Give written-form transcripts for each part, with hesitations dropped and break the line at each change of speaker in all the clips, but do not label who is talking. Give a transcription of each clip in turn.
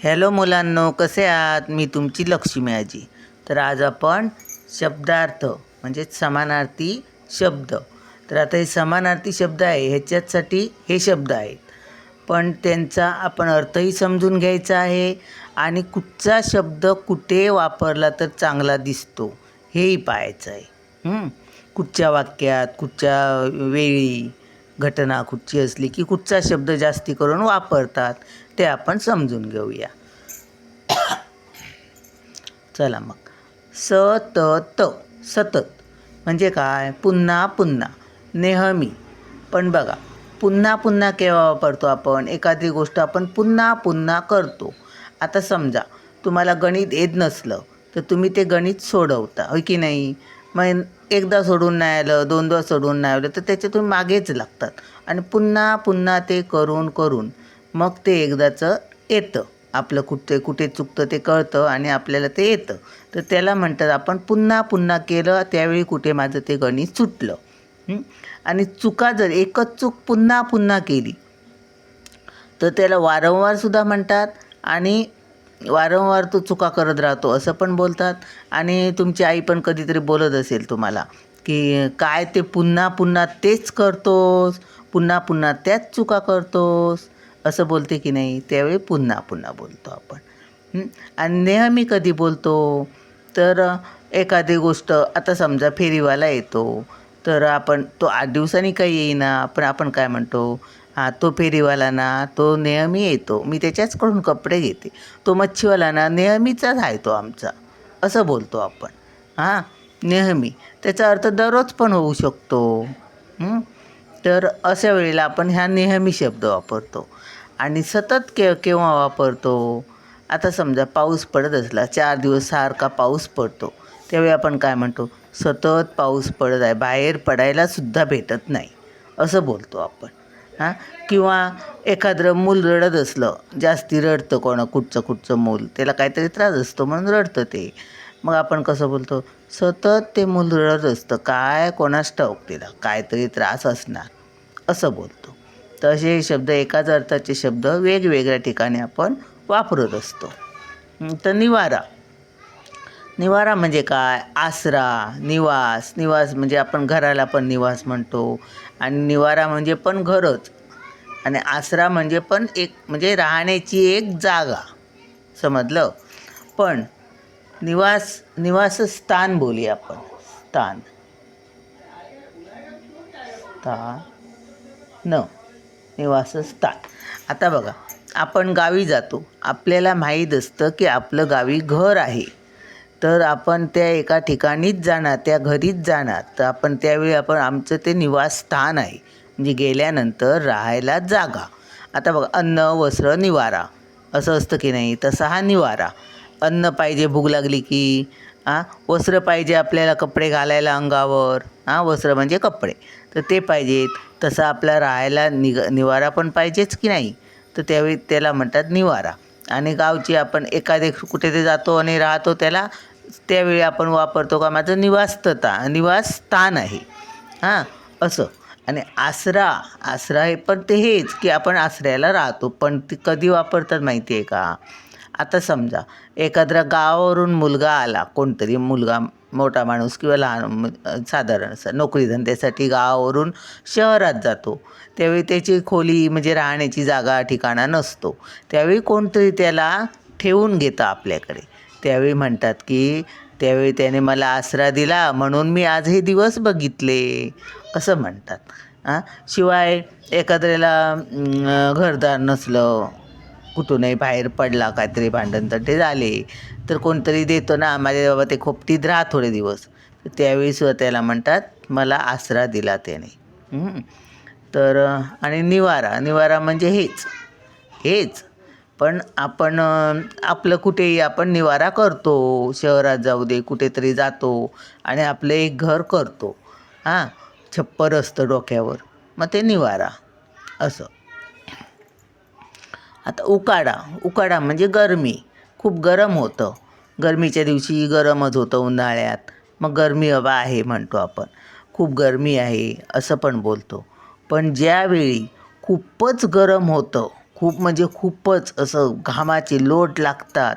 Hello मुलांनो, कसे आहात? मी तुमची लक्ष्मी आजी. तर आज आपण शब्दार्थ म्हणजेच समानार्थी शब्द. तर आता हे समानार्थी शब्द आहे, ह्याच्यासाठी हे शब्द आहेत, पण त्यांचा आपण अर्थही समजून घ्यायचा आहे आणि कुठचा शब्द कुठे वापरला तर चांगला दिसतो हेही पाहायचं आहे. कुठच्या वाक्यात, कुठच्या वेळी घटना कुठची असली की कुठचा शब्द जास्ती करून वापरतात ते आपण समजून घेऊया. चला मग. सतत. सतत म्हणजे काय? पुन्हा पुन्हा, नेहमी. पण बघा, पुन्हा पुन्हा केव्हा वापरतो आपण? एखादी गोष्ट आपण पुन्हा पुन्हा करतो. आता समजा तुम्हाला गणित येत नसलं तर तुम्ही ते गणित सोडवता, होय की नाही? मग एकदा सोडून नाही आलं, दोनदा सोडून नाही आलं तर त्याच्यातून मागेच लागतात आणि पुन्हा पुन्हा ते करून करून मग ते एकदाचं येतं. आपलं कुठे चुकतं ते कळतं आणि आपल्याला ते येतं. तर त्याला म्हणतात आपण पुन्हा पुन्हा केलं त्यावेळी कुठे माझं ते गणित सुटलं. आणि चुका जर एकच चूक पुन्हा पुन्हा केली तर त्याला वारंवारसुद्धा म्हणतात आणि वारंवार तो चुका करत राहतो असं पण बोलतात. आणि तुमची आई पण कधीतरी बोलत असेल तुम्हाला की काय ते पुन्हा पुन्हा तेच करतोस, पुन्हा पुन्हा त्याच चुका करतोस असं बोलते की नाही? त्यावेळी पुन्हा पुन्हा बोलतो आपण. आणि नेहमी कधी बोलतो? तर एखादी गोष्ट आता समजा फेरीवाला येतो तर आपण तो 8 दिवसांनी काही येईना पण आपण काय म्हणतो? हां, तो फेरीवाला ना तो नेहमी येतो, मी त्याच्याचकडून कपडे घेते. तो मच्छीवाला ना नेहमीचाच आहे तो आमचा, असं बोलतो आपण. हां, नेहमी. त्याचा अर्थ दररोज पण होऊ शकतो. तर अशा वेळेला आपण ह्या नेहमी शब्द वापरतो. आणि सतत केव्हा वापरतो? आता समजा पाऊस पडत असला, 4 दिवस सारखा पाऊस पडतो, त्यावेळी आपण काय म्हणतो? सतत पाऊस पडत आहे, बाहेर पडायलासुद्धा भेटत नाही, असं बोलतो आपण. हां, किंवा एखादं मूल रडत असलं, जास्ती रडतं कुठचं मूल, त्याला काहीतरी त्रास असतो म्हणून रडतं ते. मग आपण कसं बोलतो? सतत ते मूल रडत असतं, काय कोणास ठाऊक त्याला काहीतरी त्रास असणार, असं बोलतो. तर असे शब्द, एकाच अर्थाचे शब्द वेगवेगळ्या ठिकाणी आपण वापरत असतो. तर निवारा. निवारा म्हणजे काय? आसरा, निवास. निवास म्हणजे आपण घराला पण निवास म्हणतो आणि निवारा म्हणजे पण घरच. आणि आसरा म्हणजे पण एक म्हणजे राहण्याची एक जागा, समजलं? पण निवासस्थान बोलूया आपण. स्थान, निवासस्थान. आता बघा, आपण गावी जातो, आपल्याला माहीत असतं की आपलं गावी घर आहे, तर आपण त्या एका ठिकाणीच जाणार, त्या घरीच जाणार. तर आपण त्यावेळी आमचं ते निवासस्थान आहे, म्हणजे गेल्यानंतर राहायला जागा. आता बघा, अन्न, वस्त्र, निवारा असं असतं की नाही? तसा हा निवारा. अन्न पाहिजे भूक लागली की, वस्त्र पाहिजे आपल्याला कपडे घालायला अंगावर, वस्त्र म्हणजे कपडे, तर ते पाहिजेत. तसं आपला राहायला निवारा पण पाहिजेच की नाही? तर त्यावेळी त्याला म्हणतात निवारा. आणि गावची आपण एखादे कुठे ते जातो आणि राहतो, त्यावेळी आपण वापरतो का माझं निवासस्थान आहे, असं. आणि आसरा हे पण ते हेच की आपण आसऱ्याला राहतो, पण ते कधी वापरतात माहिती आहे का? आता समजा एखाद्या गावावरून मुलगा आला, कोणतरी मुलगा, मोठा माणूस किंवा लहान, साधारण असा नोकरीधंद्यासाठी गावावरून शहरात जातो. त्यावेळी त्याची खोली म्हणजे राहण्याची जागा, ठिकाणा नसतो. त्यावेळी कोणतरी त्याला ठेवून घेतं आपल्याकडे. त्यावेळी म्हणतात की त्यावेळी त्याने मला आसरा दिला म्हणून मी आज हे दिवस बघितले, असं म्हणतात. शिवाय एखाद्याला घरदार नसलं, कुठूनही बाहेर पडला, काहीतरी भांडणतंटे झाले, तर कोणतरी देतो ना, माझे बाबा ते खोपटीत राहा थोडे दिवस, तर त्यावेळीसुद्धा त्याला म्हणतात मला आसरा दिला त्याने. तर आणि निवारा म्हणजे हेच. पण आपण आपलं कुठेही आपण निवारा करतो, शहरात जाऊ दे, कुठेतरी जातो आणि आपलं एक घर करतो. छप्पर असतं डोक्यावर, मग ते निवारा असं. आता उकाडा म्हणजे गरमी. खूप गरम होतं, गरमीच्या दिवशी गरमच होतं उन्हाळ्यात, मग गरमी हवा आहे म्हणतो आपण. खूप गरमी आहे असं पण बोलतो. पण ज्यावेळी खूपच गरम होतं, खूप म्हणजे खूपच असं घामाचे लोट लागतात,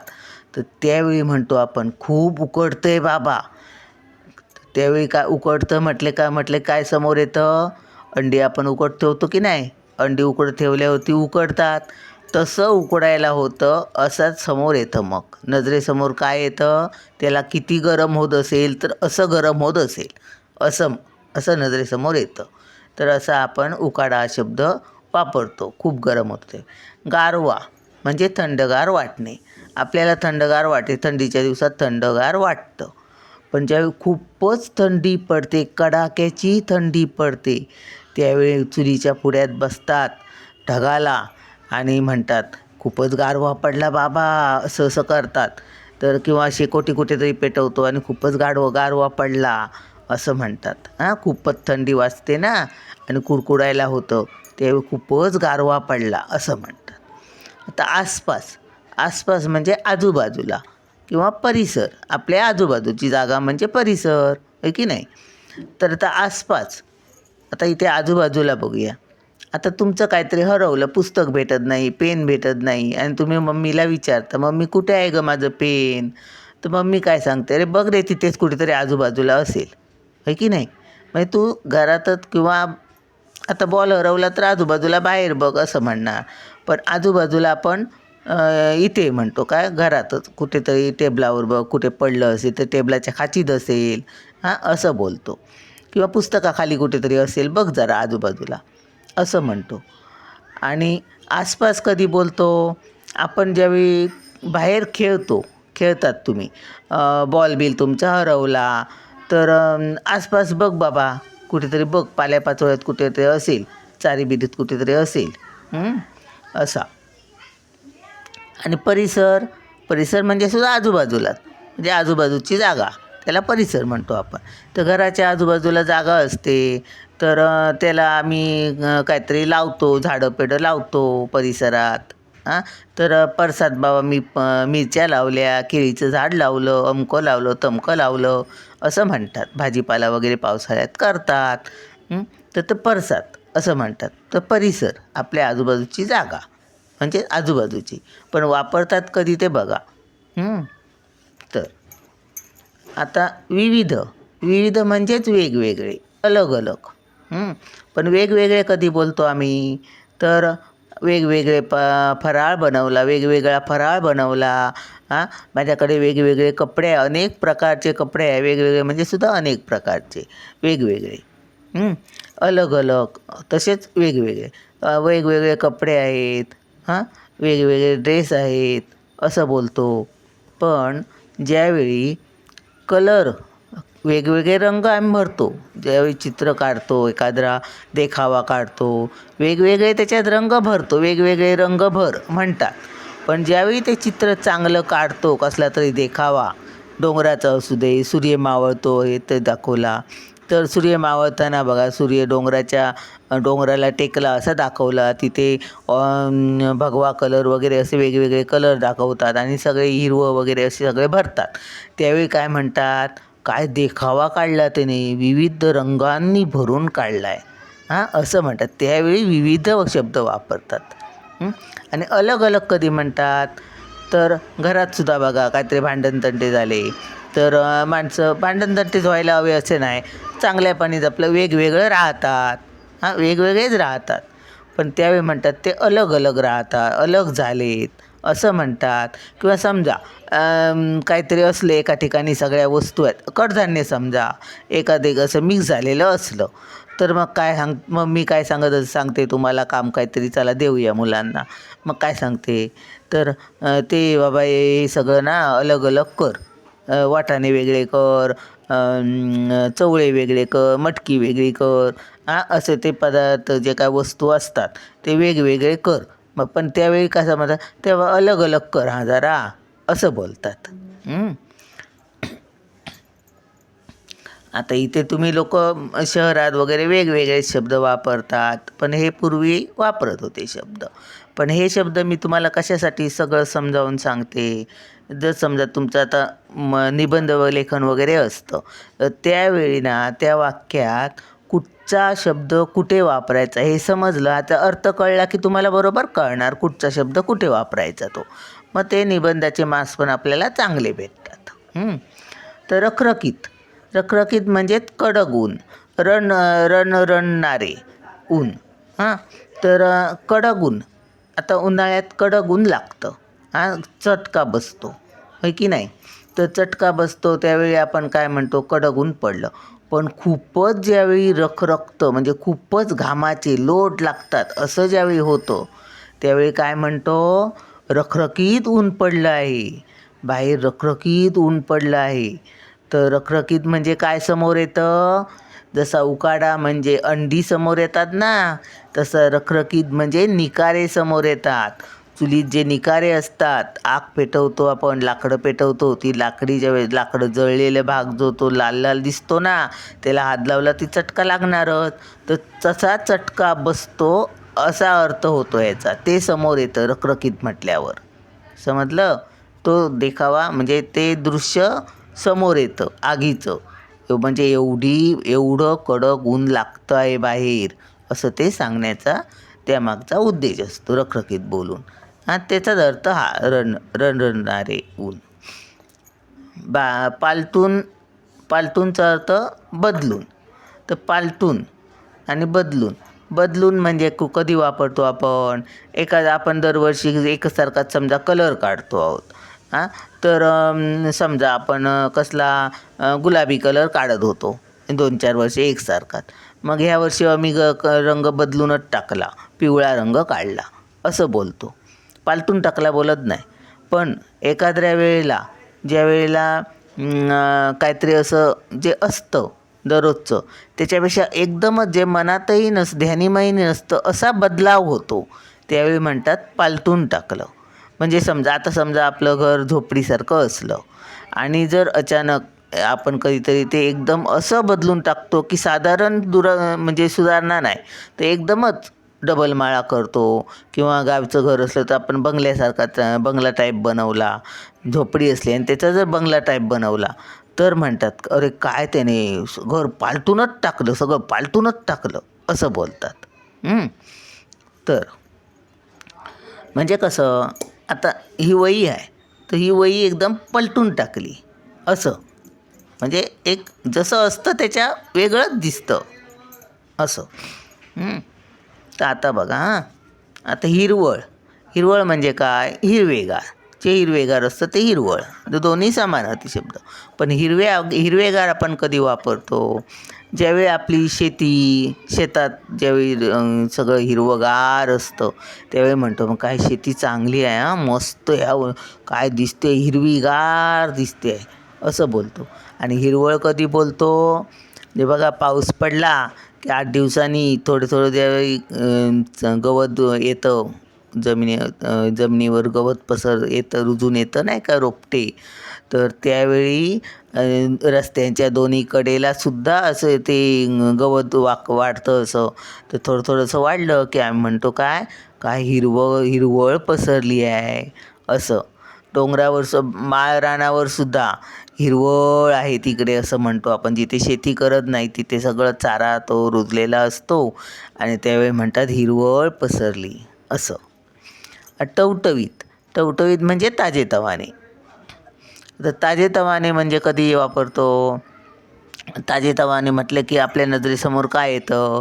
तर त्यावेळी म्हणतो आपण खूप उकडतंय बाबा. त्यावेळी काय उकडतं म्हटले काय समोर येतं? अंडी आपण उकड ठेवतो की नाही, अंडी उकड ठेवल्यावरती उकडतात, तसं उकडायला होतं असंच समोर येतं. मग नजरेसमोर काय येतं? त्याला किती गरम होत असेल तर असं गरम होत असेल, असं असं नजरेसमोर येतं. तर असा आपण उकाडा हा शब्द वापरतो. खूप गरम होते. गारवा म्हणजे थंडगार वाटणे. आपल्याला थंडगार वाटे, थंडीच्या दिवसात थंडगार वाटतं. पण ज्यावेळी खूपच थंडी पडते, कडाक्याची थंडी पडते, त्यावेळी चुलीच्या पुड्यात बसतात ढगाला आणि म्हणतात खूपच गारवा पडला बाबा, असं असं करतात. तर किंवा शेकोटी कुठेतरी पेटवतो आणि खूपच गारवा पडला असं म्हणतात. खूपच थंडी वाजते ना आणि कुडकुडायला होतं, त्यावेळी खूपच गारवा पडला असं म्हणतात. आता आसपास, आसपास म्हणजे आजूबाजूला किंवा परिसर, आपल्या आजूबाजूची जागा म्हणजे परिसर, आहे की नाही. तर आता आसपास, आता इथे आजूबाजूला बघूया. आता तुमचं काहीतरी हरवलं, पुस्तक भेटत नाही, पेन भेटत नाही आणि तुम्ही मम्मीला विचारता, मम्मी कुठे आहे गं माझं पेन? तर मम्मी काय सांगते, अरे बघ रे तिथेच कुठेतरी आजूबाजूला असेल, आहे की नाही. म्हणजे तू घरातच किंवा आता बॉल हरवला तर आजूबाजूला बाहेर बघ असं म्हणणार. पण आजूबाजूला आपण इथे म्हणतो काय, घरातच कुठेतरी टेबलावर बघ, कुठे पडलं असेल तर टेबलाच्या खाचीत असेल, असं बोलतो. किंवा पुस्तकाखाली कुठेतरी असेल बघ जरा आजूबाजूला, असं म्हणतो. आणि आसपास कधी बोलतो आपण? ज्यावेळी बाहेर खेळतात तुम्ही, बॉल बिल तुमचा हरवला, तर आसपास बघ बाबा, कुठेतरी बघ पाल्यापाचोळ्यात कुठेतरी असेल, चारीबिरीत कुठेतरी असेल, असा. आणि परिसर, परिसर म्हणजे सुद्धा आजूबाजूलाच, म्हणजे आजूबाजूची जागा, त्याला परिसर म्हणतो आपण. तर घराच्या आजूबाजूला जागा असते, तर त्याला आम्ही काहीतरी लावतो, झाडं लावतो परिसरात. तर परसात बाबा मी मिरच्या लावल्या, केळीचं झाड लावलं, अमकं लावलं, तमकं लावलं असं म्हणतात. भाजीपाला वगैरे पावसाळ्यात करतात. तर ते परसात असं म्हणतात. तर परिसर आपल्या आजूबाजूची जागा म्हणजे आजूबाजूची, पण वापरतात कधी ते बघा. तर आता विविध, विविध म्हणजेच वेगवेगळे, अलग अलग. पण वेगवेगळे कधी बोलतो आम्ही? तर वेगवेगळे फराळ बनवला, वेगवेगळा फराळ बनवला. माझ्याकडे वेगवेगळे कपडे, अनेक प्रकारचे कपडे आहे, वेगवेगळे म्हणजे सुद्धा अनेक प्रकारचे, वेगवेगळे. अलग अलग तसेच वेगवेगळे, वेगवेगळे कपडे आहेत, वेगवेगळे ड्रेस आहेत असं बोलतो. पण ज्यावेळी कलर, वेगवेगळे रंग आम्ही भरतो, ज्यावेळी चित्र काढतो, एखादा देखावा काढतो, वेगवेगळे त्याच्यात रंग भरतो, वेगवेगळे रंग भर म्हणतात. पण ज्यावेळी ते चित्र चांगलं काढतो, कसला तरी देखावा, डोंगराचा असू दे, सूर्य मावळतो हे ते दाखवला, तर सूर्य मावळताना बघा, सूर्य डोंगराला टेकला असा दाखवला, तिथे भगवा कलर वगैरे असे वेगवेगळे कलर दाखवतात आणि सगळे हिरवं वगैरे असे सगळे भरतात. त्यावेळी काय म्हणतात, काय देखावा काढला त्याने, विविध रंगांनी भरून काढला आहे, असं म्हणतात. त्यावेळी विविध शब्द वापरतात. आणि अलग अलग कधी म्हणतात? तर घरातसुद्धा बघा, काहीतरी भांडणतंटे झाले तर माणसं भांडणतंटेच व्हायला हवे असे नाही, चांगल्यापणीच आपलं वेगवेगळं राहतात, वेगवेगळेच राहतात. पण त्यावेळी म्हणतात ते अलग अलग राहतात, अलग झालेत असं म्हणतात. किंवा समजा काहीतरी असले, एका ठिकाणी सगळ्या वस्तू आहेत, कडधान्य समजा एखादे असं मिक्स झालेलं असलं, तर मग मग मी काय सांगते तुम्हाला, काम काहीतरी चला देऊया मुलांना. मग काय सांगते, तर ते बाबा हे सगळं ना अलग अलग कर, वाटाणे वेगळे कर, चवळे वेगळे कर, मटकी वेगळी कर, असे ते पदार्थ जे काय वस्तू असतात ते वेगवेगळे कर. मग पण त्यावेळी कसं म्हणतात, तेव्हा अलग अलग कर जरा असं बोलतात. आता इथे तुम्ही लोक शहरात वगैरे वेगवेगळे शब्द वापरतात, पण हे पूर्वी वापरत होते शब्द. पण हे शब्द मी तुम्हाला कशासाठी सगळं समजावून सांगते, जर समजा तुमचं आता निबंध व लेखन वगैरे असतं, तर त्यावेळी ना त्या वाक्यात कुठचा शब्द कुठे वापरायचा हे समजलं, आता अर्थ कळला की तुम्हाला बरोबर कळणार कुठचा शब्द कुठे वापरायचा तो. मग ते निबंधाचे मार्क्स पण आपल्याला चांगले भेटतात. तर रखरखीत, रखरखीत म्हणजे कडक ऊन, रणणारे ऊन. तर कडक ऊन, आता उन्हाळ्यात कडक ऊन लागतं, चटका बसतो, होय की नाही. तर चटका बसतो त्यावेळी आपण काय म्हणतो, कडक ऊन पडलं. पण खूपच ज्यावेळी रखरखतं म्हणजे खूपच घामाचे लोट लागतात असं ज्यावेळी होतं त्यावेळी काय म्हणतो, रखरखीत ऊन पडलं आहे, बाहेर रखरखीत ऊन पडलं आहे. तर रखरखीत म्हणजे काय समोर येतं, जसा उकाडा म्हणजे अंडी समोर येतात ना, तसं रखरखीत म्हणजे निकारे समोर येतात. चुलीत जे निकारे असतात, आग पेटवतो आपण, लाकडं पेटवतो, ती लाकडी ज्यावेळेस लाकडं जळलेला भाग जो तो लाल लाल दिसतो ना, त्याला हात लावला ती चटका लागणारच. तर तसा चटका बसतो असा अर्थ होतो याचा, ते समोर येतं रखरखीत म्हटल्यावर. समजलं. तो देखावा म्हणजे ते दृश्य समोर येतं आगीचं, म्हणजे एवढं कडक ऊन लागतं आहे बाहेर, असं ते सांगण्याचा त्यामागचा उद्देश असतो रखरखीत बोलून. त्याचाच अर्थ हा रणणारे ऊन. पालटूनचा अर्थ बदलून. तर पालटून आणि बदलून म्हणजे कधी वापरतो आपण, आपण दरवर्षी एकसारखाच समजा कलर काढतो आहोत. तर समजा आपण कसला गुलाबी कलर काढत होतो 2-4 वर्षे एकसारखाच. मग ह्या वर्षी आम्ही रंग बदलूनच टाकला, पिवळा रंग काढला असं बोलतो. पालटून टाकला बोलत नाही. पण एखाद्या वेळेला ज्या वेळेला काहीतरी असं जे असतं दररोजचं, त्याच्यापेक्षा एकदमच जे मनातही ध्यानीमही नसतं असा बदलाव होतो, त्यावेळी म्हणतात पालटून टाकलं. म्हणजे समजा आपलं घर झोपडीसारखं असलं आणि जर अचानक आपण कधीतरी ते एकदम असं बदलून टाकतो की साधारण म्हणजे सुधारणा नाही, तर एकदमच डबल माळा करतो. किंवा गावचं घर असलं तर आपण बंगला टाईप बनवला, झोपडी असली आणि त्याचा जर बंगला टाईप बनवला तर म्हणतात, अरे काय त्याने घर पालटूनच टाकलं, सगळं पालटूनच टाकलं असं बोलतात. तर म्हणजे कसं, आता ही वही आहे तर ही वही एकदम पलटून टाकली असं, म्हणजे एक जसं असतं त्याच्या वेगळंच दिसतं असं. तर आता बघा, आता हिरवळ म्हणजे काय, हिरवेगार. जे हिरवेगार असतं ते हिरवळ, दोन्ही समान होते शब्द. पण हिरवेगार आपण कधी वापरतो, ज्यावेळी आपली शेतात ज्यावेळी सगळं हिरवंगार असतं त्यावेळी म्हणतो, मग काय शेती चांगली आहे, मस्त आहे, काय दिसते, हिरवीगार दिसते असं बोलतो. आणि हिरवळ कधी बोलतो, जे बघा पाऊस पडला की 8 दिवसांनी थोडं ज्यावेळी गवत येतं, जमिनीवर गवत रुजून येतं नाही का, रोपटे. तर त्यावेळी रस्त्यांच्या दोन्ही कडेला सुद्धा असं ते गवत वाढतं असं. तर थोडंसं वाढलं की आम्ही म्हणतो काय हिरवळ पसरली आहे असं. माळ रानावर सुद्धा हिरवळ आहे तिकडे असं म्हणतो आपण. जिथे शेती करत नाही तिथे सगळं चारा तो रुजलेला असतो आणि त्यावेळी म्हणतात हिरवळ पसरली असं. टवटवीत म्हणजे ताजेतवाने. तर ताजेतवाने म्हणजे कधी वापरतो, ताजेतवाने म्हटलं की आपल्या नजरेसमोर काय येतं,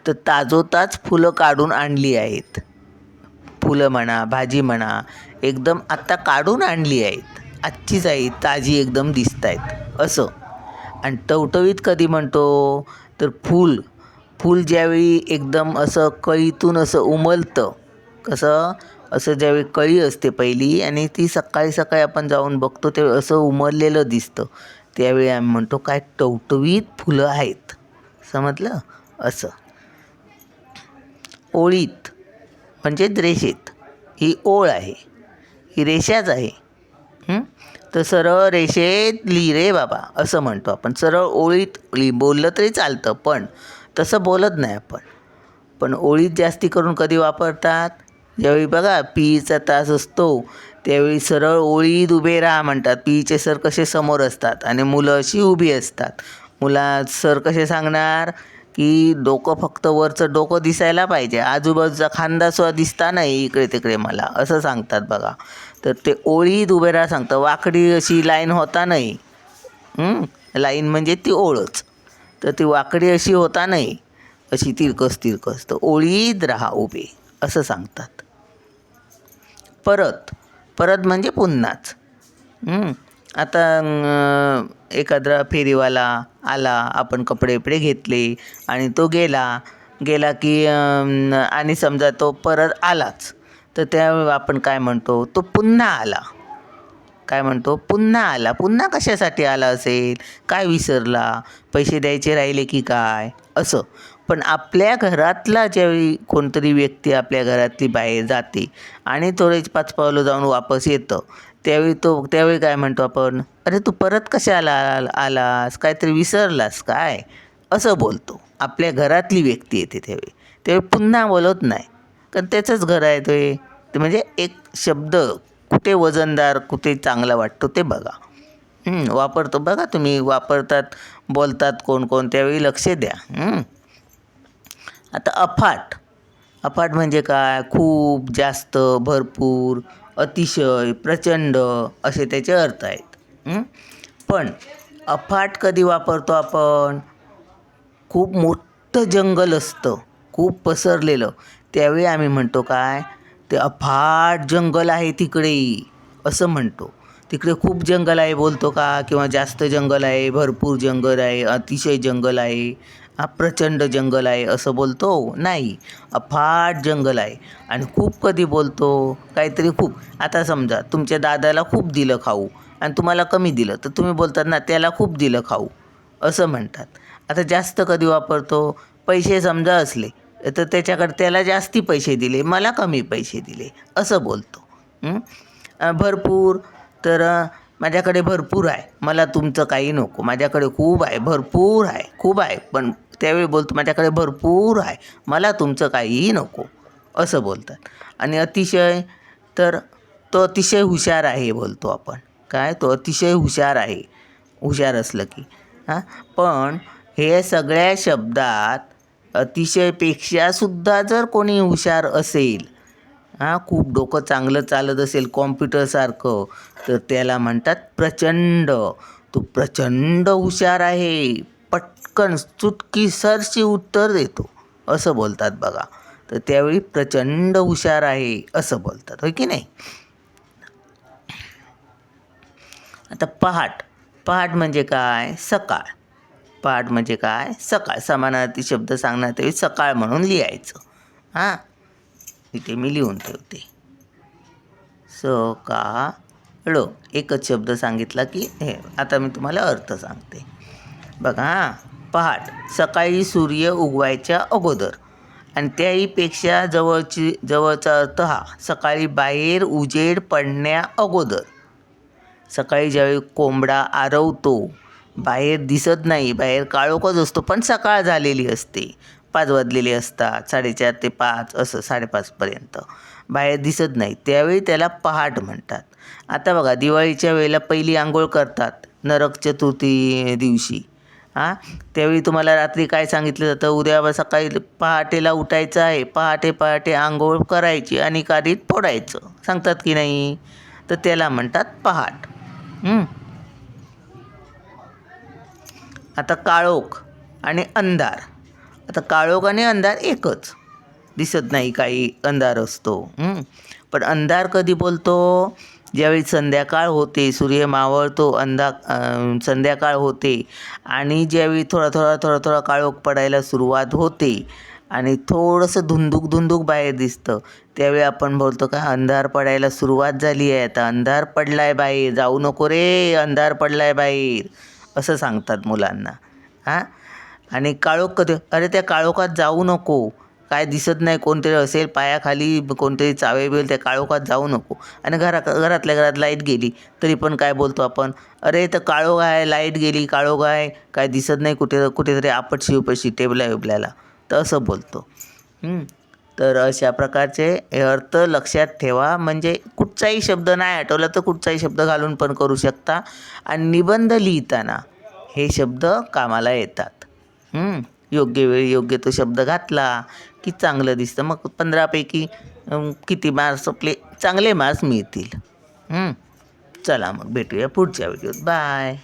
तर ताजोताज फुलं काढून आणली आहेत. फुलं म्हणा, भाजी म्हणा, एकदम आत्ता काढून आणली आहेत, आजचीच आहे, ताजी एकदम दिसत आहेत असं. आणि टवटवीत कधी म्हणतो, तर फूल ज्यावेळी एकदम असं कळीतून असं उमलतं, कसं असं ज्यावेळी कळी असते पहिली आणि ती सकाळी आपण जाऊन बघतो ते असं उमललेलं दिसतं, त्यावेळी आम्ही म्हणतो काय टवटवीत फुलं आहेत. समजलं असं. ओळीत म्हणजे रेषेत, ही ओळ आहे, ही रेषाच आहे. तर सरळ रेषेत लिही रे बाबा असं म्हणतो आपण. सरळ ओळीत बोललं तरी चालतं, पण तसं बोलत नाही आपण. पण ओळीत जास्ती करून कधी वापरतात, ज्यावेळी बघा पीईचा तास असतो त्यावेळी सरळ ओळीत उभे राहा म्हणतात. पीईचे सर कसे समोर असतात आणि मुलं अशी उभी असतात. सर कसे सांगणार, की डोकं फक्त वरचं डोकं दिसायला पाहिजे, आजूबाजूचा खांदासुद्धा दिसता नाही इकडे तिकडे मला, असं सांगतात बघा. तर ते ओळीत उभे राहा सांगतं. वाकडी अशी लाईन होता नाही. लाईन म्हणजे ती ओळच. तर ती वाकडी अशी होता नाही, अशी तिरकस तिरकस. तर ओळीत राहा उभे, असं सांगतात. परत परत म्हणजे पुन्हाच. आता एखादा फेरीवाला आला, आपण कपडे बिपडे घेतले आणि तो गेला गेला की आणि समजा तो परत आलाच, तर त्यावेळी आपण काय म्हणतो, तो पुन्हा आला. काय म्हणतो, पुन्हा आला. पुन्हा कशासाठी आला असेल, काय विसरला, पैसे द्यायचे राहिले की काय, असं. पण आपल्या घरातला ज्यावेळी कोणतरी व्यक्ती आपल्या घरातली बाहेर जाते आणि थोडे 5 पावलं जाऊन वापस येतं, त्यावेळी काय म्हणतो आपण, अरे तू परत कशाला आलास, काहीतरी विसरलास काय, असं बोलतो. आपल्या घरातली व्यक्ती येते त्यावेळी पुन्हा बोलत नाही, कारण त्याचंच घर आहे ते म्हणजे एक शब्द कुठे वजनदार कुठे चांगला वाटतो ते बघा. वापरतो बघा, तुम्ही वापरतात, बोलतात कोण कोण, त्यावेळी लक्ष द्या. आता अफाट. अफाट म्हणजे काय, खूप, जास्त, भरपूर, अतिशय, प्रचंड असे त्याचे अर्थ आहेत. पण अफाट कधी वापरतो आपण, खूप मोठं जंगल असतं, खूप पसरलेलं, त्यावेळी आम्ही म्हणतो काय, ते अफाट जंगल आहे तिकडे, असं म्हणतो. तिकडे खूप जंगल आहे बोलतो का, किंवा जास्त जंगल आहे, भरपूर जंगल आहे, अतिशय जंगल आहे, प्रचंड जंगल आहे असं बोलतो नाही. अफाट जंगल आहे. आणि खूप कधी बोलतो, काहीतरी खूप. आता समजा तुमच्या दादाला खूप दिलं खाऊ आणि तुम्हाला कमी दिलं, तर तुम्ही बोलतात ना, त्याला खूप दिलं खाऊ, असं म्हणतात. आता जास्त कधी वापरतो, पैसे समजा असले तर त्याच्याकडे, त्याला जास्ती पैसे दिले, मला कमी पैसे दिले, असं बोलतो. भरपूर, तर माझ्याकडे भरपूर आहे, मला तुमचं काही नको, माझ्याकडे खूप आहे, भरपूर आहे, खूप आहे, पण त्यावेळी बोलतो माझ्याकडे भरपूर आहे, मला तुमचं काहीही नको, असं बोलतात. आणि अतिशय, तर तो अतिशय हुशार आहे बोलतो आपण. काय, तो अतिशय हुशार आहे, हुशार असलं की. पण हे सगळ्या शब्दात अतिशयपेक्षासुद्धा जर कोणी हुशार असेल, खूप डोकं चांगलं चालत असेल कॉम्प्युटरसारखं, तर त्याला म्हणतात प्रचंड. तो प्रचंड हुशार आहे, पटकन चुटकीसरशी उत्तर देतो, असं बोलतात बघा. तर त्यावेळी प्रचंड हुशार आहे असं बोलतात, होय की नाही. आता पहाट. पहाट म्हणजे काय, सकाळ. पहाट म्हणजे काय, सकाळ. समानार्थी शब्द सांगणार त्यावेळी सकाळ म्हणून लिहायचं. इथे मी लिहून ठेवते, सकाळ. एकच शब्द सांगितला की हे. आता मी तुम्हाला अर्थ सांगते बघा. पहाट, सकाळी सूर्य उगवायच्या अगोदर. आणि त्याहीपेक्षा जवळचा अर्थ हा, सकाळी बाहेर उजेड पडण्या अगोदर. सकाळी ज्यावेळी कोंबडा आरवतो, बाहेर दिसत नाही, बाहेर काळोखच असतो, पण सकाळ झालेली असते, 5 वाजलेले असतात, 4:30 ते 5, असं 5:30पर्यंत बाहेर दिसत नाही, त्यावेळी त्याला पहाट म्हणतात. आता बघा, दिवाळीच्या वेळेला पहिली आंघोळ करतात नरक चतुर्थी दिवशी. त्यावेळी तुम्हाला रात्री काय सांगितलं जातं, उद्या सकाळी पहाटेला उठायचं आहे, पहाटे पहाटे आंघोळ करायची आणि काडीत फोडायचं, सांगतात की नाही. तर त्याला म्हणतात पहाट. आता काळोख आणि अंधार. आता काळोख आणि अंधार एकच, दिसत नाही, काही अंधार असतो. पण अंधार कधी बोलतो, ज्यावेळी संध्याकाळ होते, सूर्य मावळतो, संध्याकाळ होते आणि ज्यावेळी थोडा काळोख पडायला सुरुवात होते आणि थोडंसं धुंदूक बाहेर दिसतं, त्यावेळी आपण बोलतो का, अंधार पडायला सुरुवात झाली आहे, आता अंधार पडला आहे बाहेर, जाऊ नको रे, अंधार पडला आहे बाहेर, असं सांगतात मुलांना. आणि काळोख कधी, अरे त्या काळोखात जाऊ नको, काय दिसत नाही, कोणतरी असेल पायाखाली, कोणतरी चावे बिल, त्या काळोखात जाऊ नको. आणि घरातल्या घरात लाईट गेली तरी पण काय बोलतो आपण, अरे तर काळोख आहे, लाईट गेली, काळोख आहे, काय दिसत नाही, कुठेतरी आपटशी उपशी टेबला, तर असं बोलतो. तर अशा प्रकारचे हे अर्थ लक्षात ठेवा. म्हणजे कुठचाही शब्द नाही आठवला तर कुठचाही शब्द घालून पण करू शकता. आणि निबंध लिहिताना हे शब्द कामाला येतात. योग्य वेळी योग्य तो शब्द घातला की चांगलं दिसतं. मग 15पैकी किती मार्क्स आपले चांगले मार्क्स मिळतील. चला मग भेटूया पुढच्या व्हिडिओत. बाय.